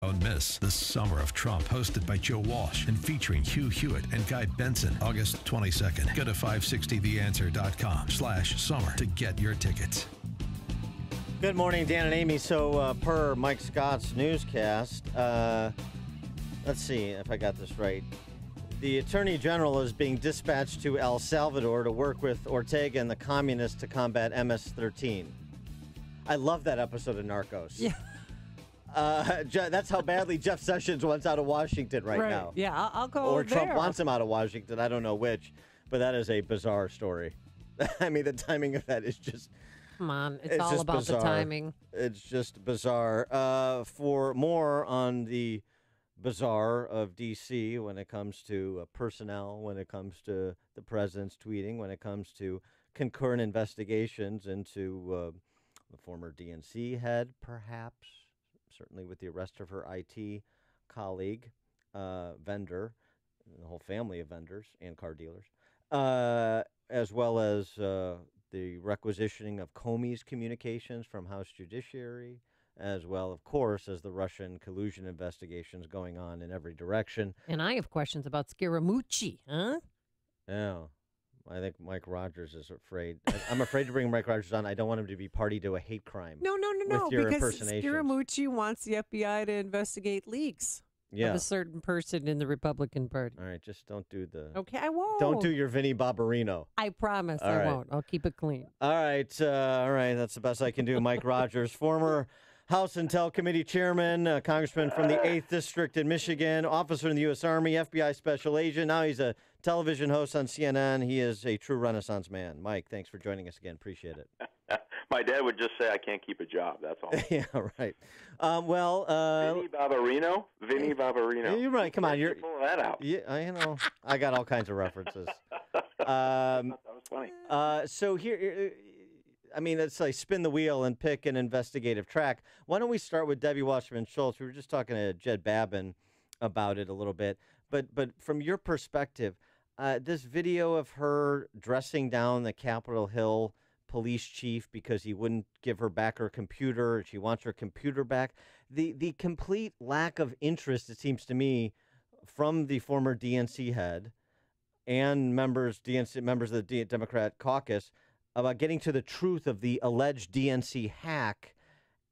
Don't miss The Summer of Trump, hosted by Joe Walsh and featuring Hugh Hewitt and Guy Benson, August 22nd. Go to 560theanswer.com/summer to get your tickets. Good morning, Dan and Amy. So, per Mike Scott's newscast, let's see if I got this right. The Attorney General is being dispatched to El Salvador to work with Ortega and the communists to combat MS-13. I love that episode of Narcos. Yeah. That's how badly Jeff Sessions wants out of Washington right now. Yeah, I'll go Or there. Trump wants him out of Washington. I don't know which, but that is a bizarre story. I mean, the timing of that is just... Come on, it's all just about bizarre. the timing. It's just bizarre. For more on the bizarre of D.C. when it comes to personnel, when it comes to the president's tweeting, when it comes to concurrent investigations into the former DNC head, perhaps, certainly with the arrest of her IT colleague, vendor, the whole family of vendors and car dealers, as well as the requisitioning of Comey's communications from House Judiciary, as well, of course, as the Russian collusion investigations going on in every direction. And I have questions about Scaramucci, huh? Yeah. I think Mike Rogers is afraid. I'm afraid to bring Mike Rogers on. I don't want him to be party to a hate crime. No, with your because impersonations. Scaramucci wants the FBI to investigate leaks of a certain person in the Republican Party. All right, just don't do the... Okay, I won't. Don't do your Vinnie Barbarino. I promise All I right. won't. I'll keep it clean. All right, that's the best I can do. Mike Rogers, former House Intel Committee Chairman, Congressman from the 8th District in Michigan, officer in the U.S. Army, FBI Special Agent. Now he's a television host on CNN. He is a true Renaissance man. Mike, thanks for joining us again. Appreciate it. My dad would just say I can't keep a job. That's all. Yeah, right. Vinnie Barbarino. You're right. Come on, you're pulling that out. Yeah, I got all kinds of references. That was funny. So here, I mean, let's say spin the wheel and pick an investigative track. Why don't we start with Debbie Wasserman Schultz? We were just talking to Jed Babin about it a little bit, but from your perspective, this video of her dressing down the Capitol Hill police chief because he wouldn't give her back her computer, she wants her computer back. The complete lack of interest, it seems to me, from the former DNC head and members of the Democrat caucus about getting to the truth of the alleged DNC hack,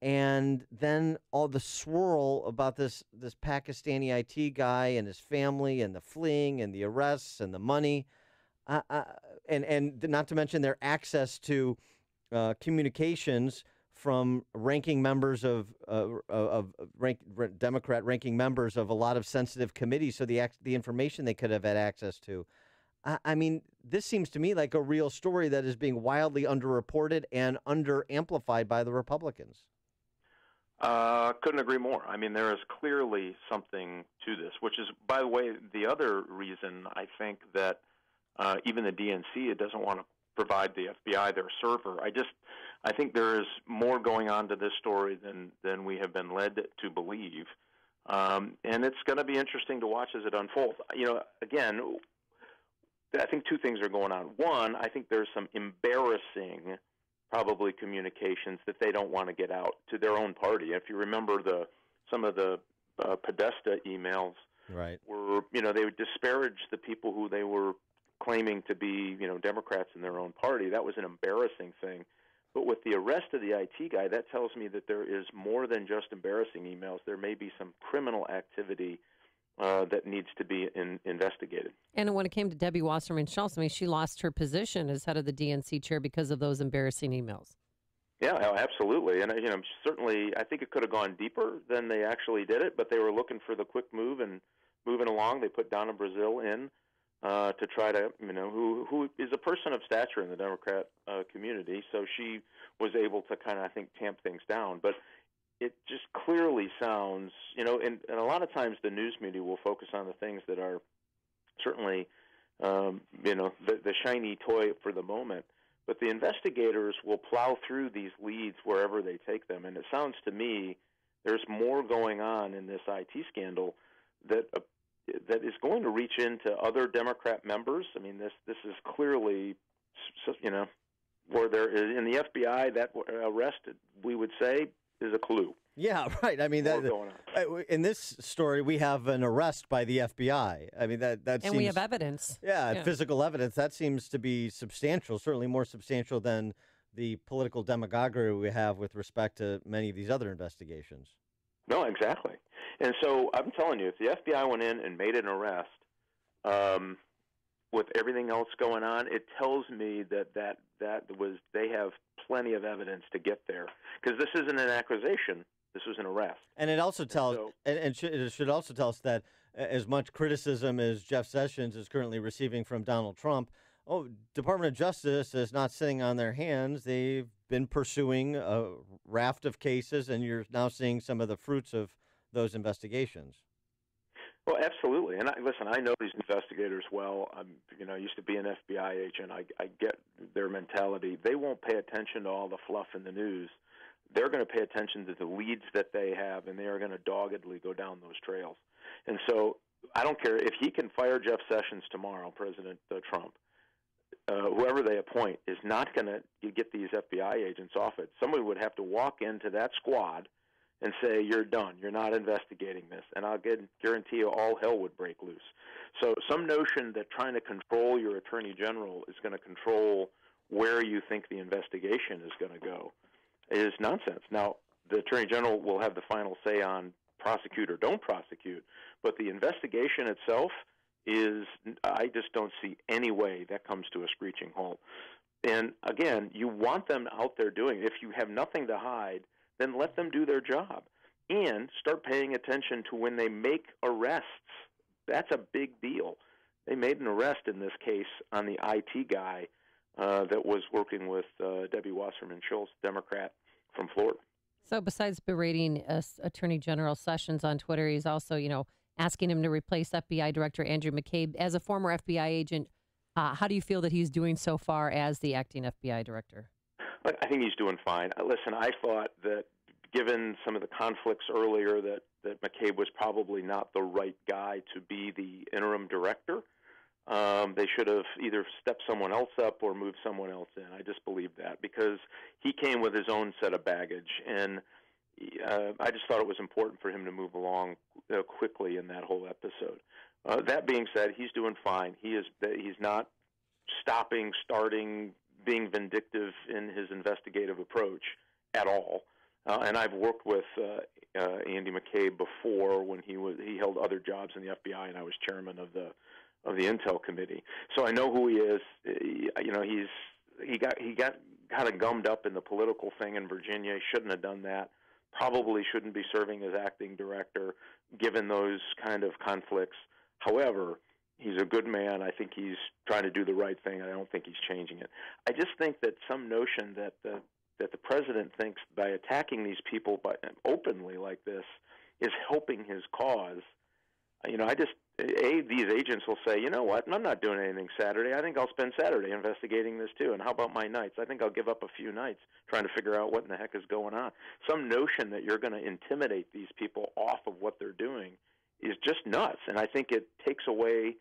and then all the swirl about this Pakistani IT guy and his family and the fleeing and the arrests and the money, and not to mention their access to communications from ranking members of Democrat ranking members of a lot of sensitive committees, so the information they could have had access to. I mean, this seems to me like a real story that is being wildly underreported and under-amplified by the Republicans. Couldn't agree more. I mean, there is clearly something to this, which is, by the way, the other reason I think that even the DNC, it doesn't want to provide the FBI their server. I think there is more going on to this story than we have been led to believe. And it's going to be interesting to watch as it unfolds. You know, again, I think two things are going on. One, I think there's some embarrassing, probably, communications that they don't want to get out to their own party. If you remember some of the Podesta emails, right, were, they would disparage the people who they were claiming to be, Democrats in their own party. That was an embarrassing thing. But with the arrest of the IT guy, that tells me that there is more than just embarrassing emails. There may be some criminal activity that needs to be investigated. And when it came to Debbie Wasserman Schultz, I mean, she lost her position as head of the DNC chair because of those embarrassing emails. Yeah, absolutely. And, certainly I think it could have gone deeper than they actually did it, but they were looking for the quick move and moving along. They put Donna Brazile in to try to, who is a person of stature in the Democrat community. So she was able to kind of, I think, tamp things down. But it just clearly sounds, and a lot of times the news media will focus on the things that are certainly, the shiny toy for the moment. But the investigators will plow through these leads wherever they take them. And it sounds to me there's more going on in this IT scandal that is going to reach into other Democrat members. I mean, this is clearly, where there is in the FBI, that arrest, we would say, is a clue. Yeah, right. I mean, going on. In this story, we have an arrest by the FBI. I mean, that and seems, we have evidence. Yeah, physical evidence. That seems to be substantial, certainly more substantial than the political demagoguery we have with respect to many of these other investigations. No, exactly. And so I'm telling you, if the FBI went in and made an arrest, with everything else going on, it tells me that they have plenty of evidence to get there, because this isn't an accusation. This was an arrest. And it also tells, it should also tell us that as much criticism as Jeff Sessions is currently receiving from Donald Trump, Department of Justice is not sitting on their hands. They've been pursuing a raft of cases, and you're now seeing some of the fruits of those investigations. Well, absolutely. And I know these investigators well. I used to be an FBI agent. I get their mentality. They won't pay attention to all the fluff in the news. They're going to pay attention to the leads that they have, and they are going to doggedly go down those trails. And so I don't care if he can fire Jeff Sessions tomorrow, President Trump. Whoever they appoint is not going to get these FBI agents off it. Somebody would have to walk into that squad and say, you're done, you're not investigating this. And I'll guarantee you all hell would break loose. So some notion that trying to control your attorney general is going to control where you think the investigation is going to go is nonsense. Now, the attorney general will have the final say on prosecute or don't prosecute, but the investigation itself is, I just don't see any way that comes to a screeching halt. And again, you want them out there doing it. If you have nothing to hide, then let them do their job and start paying attention to when they make arrests. That's a big deal. They made an arrest in this case on the IT guy that was working with Debbie Wasserman Schultz, Democrat from Florida. So besides berating Attorney General Sessions on Twitter, he's also, asking him to replace FBI Director Andrew McCabe. As a former FBI agent, how do you feel that he's doing so far as the acting FBI director? I think he's doing fine. Listen, I thought that given some of the conflicts earlier that McCabe was probably not the right guy to be the interim director. They should have either stepped someone else up or moved someone else in. I just believe that because he came with his own set of baggage, and I just thought it was important for him to move along quickly in that whole episode. That being said, he's doing fine. He's not starting, being vindictive in his investigative approach at all. And I've worked with Andy McCabe before when he held other jobs in the FBI, and I was chairman of the Intel Committee. So I know who he is. He got kind of gummed up in the political thing in Virginia. He shouldn't have done that. Probably shouldn't be serving as acting director given those kind of conflicts. However, he's a good man. I think he's trying to do the right thing. I don't think he's changing it. I just think that some notion that the president thinks by attacking these people openly like this is helping his cause. These agents will say, you know what, I'm not doing anything Saturday. I think I'll spend Saturday investigating this too. And how about my nights? I think I'll give up a few nights trying to figure out what in the heck is going on. Some notion that you're going to intimidate these people off of what they're doing is just nuts. And I think it takes away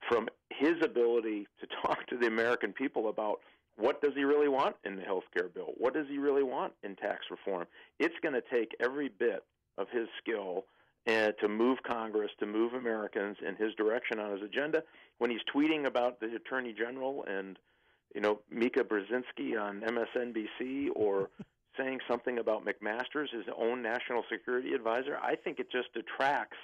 from his ability to talk to the American people about what does he really want in the health care bill? What does he really want in tax reform? It's going to take every bit of his skill to move Congress, to move Americans in his direction on his agenda. When he's tweeting about the Attorney General and, Mika Brzezinski on MSNBC or saying something about McMaster's, his own national security advisor, I think it just detracts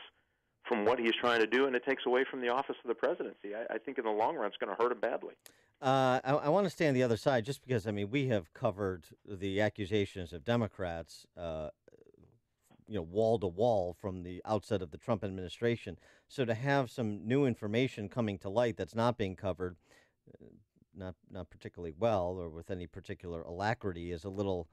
from what he's trying to do, and it takes away from the office of the presidency. I think in the long run it's going to hurt him badly. I want to stay on the other side just because, we have covered the accusations of Democrats wall to wall from the outset of the Trump administration. So to have some new information coming to light that's not being covered, not particularly well or with any particular alacrity, is a little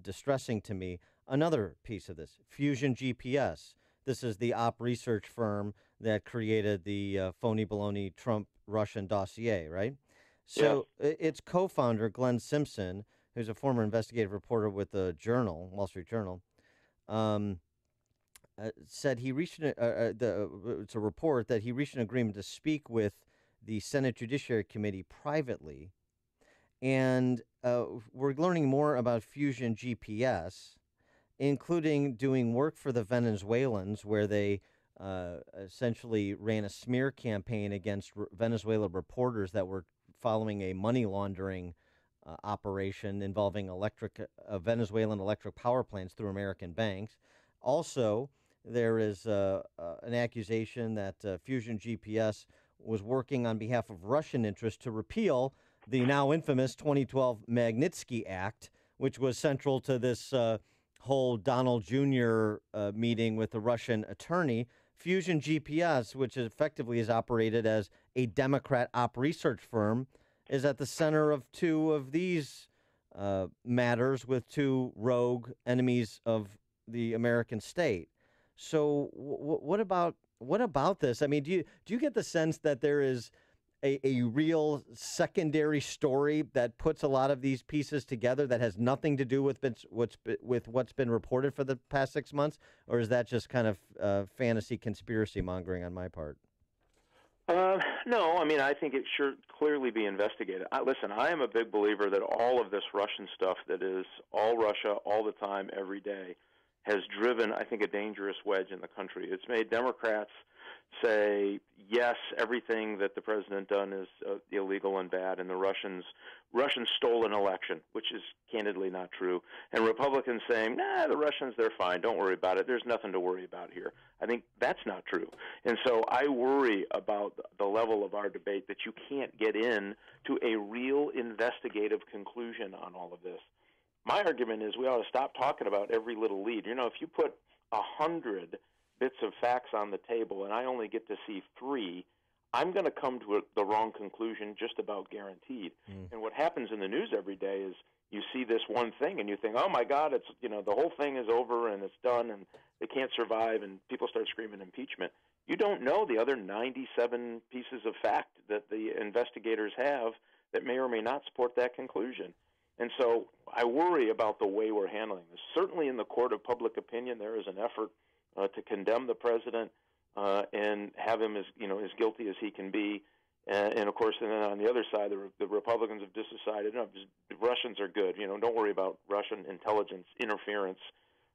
distressing to me. Another piece of this, Fusion GPS. This is the op research firm that created the phony baloney Trump Russian dossier, right? So its co-founder, Glenn Simpson, who's a former investigative reporter with the Journal, Wall Street Journal, said he reached it's a report that he reached an agreement to speak with the Senate Judiciary Committee privately, and we're learning more about Fusion GPS, including doing work for the Venezuelans, where they essentially ran a smear campaign against Venezuela reporters that were following a money laundering operation involving Venezuelan electric power plants through American banks. Also, there is an accusation that Fusion GPS was working on behalf of Russian interests to repeal the now infamous 2012 Magnitsky Act, which was central to this whole Donald Jr. Meeting with the Russian attorney. Fusion GPS, which effectively is operated as a Democrat op research firm, is at the center of two of these matters with two rogue enemies of the American state. So what about this? I mean, do you get the sense that there is a real secondary story that puts a lot of these pieces together that has nothing to do with what's been reported for the past 6 months, or is that just kind of fantasy conspiracy mongering on my part? No, I mean, I think it should clearly be investigated. Listen, I am a big believer that all of this Russian stuff that is all Russia, all the time, every day, has driven, I think, a dangerous wedge in the country. It's made Democrats say, yes, everything that the president done is illegal and bad, and the Russians stole an election, which is candidly not true. And Republicans saying, nah, the Russians, they're fine. Don't worry about it. There's nothing to worry about here. I think that's not true. And so I worry about the level of our debate that you can't get in to a real investigative conclusion on all of this. My argument is we ought to stop talking about every little lead. You know, if you put 100 bits of facts on the table and I only get to see 3, I'm going to come to the wrong conclusion just about guaranteed. And what happens in the news every day is you see this one thing and you think, oh my God, it's, you know, the whole thing is over and it's done and they can't survive, and people start screaming impeachment. You don't know the other 97 pieces of fact that the investigators have that may or may not support that conclusion. And so I worry about the way we're handling this. Certainly in the court of public opinion, there is an effort to condemn the president and have him as guilty as he can be. And of course, and then on the other side, the Republicans have just decided, no, the Russians are good. You know, don't worry about Russian intelligence interference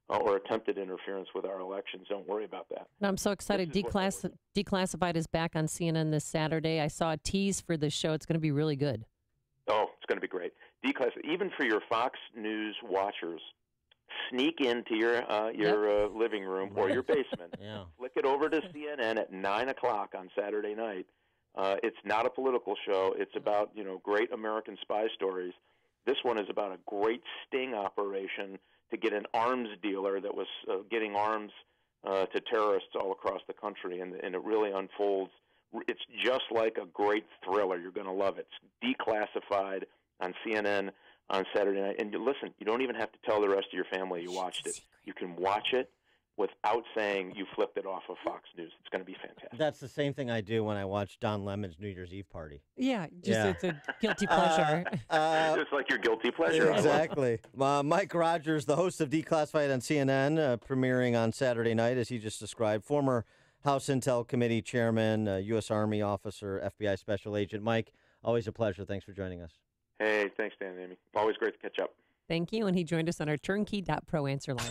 or attempted interference with our elections. Don't worry about that. And I'm so excited. Declassified is back on CNN this Saturday. I saw a tease for this show. It's going to be really good. Oh, it's going to be great. Even for your Fox News watchers, sneak into your living room or your basement. Yeah. Flick it over to CNN at 9 o'clock on Saturday night. It's not a political show. It's about great American spy stories. This one is about a great sting operation to get an arms dealer that was getting arms to terrorists all across the country, and it really unfolds. It's just like a great thriller. You're going to love it. It's Declassified on CNN on Saturday night. And listen, you don't even have to tell the rest of your family you watched it. You can watch it without saying you flipped it off of Fox News. It's going to be fantastic. That's the same thing I do when I watch Don Lemon's New Year's Eve party. Yeah, it's a guilty pleasure. Just like your guilty pleasure. Exactly. Mike Rogers, the host of Declassified on CNN, premiering on Saturday night, as he just described, former House Intel Committee Chairman, U.S. Army officer, FBI Special Agent. Mike, always a pleasure. Thanks for joining us. Hey, thanks, Dan and Amy. Always great to catch up. Thank you. And he joined us on our turnkey.pro answer line.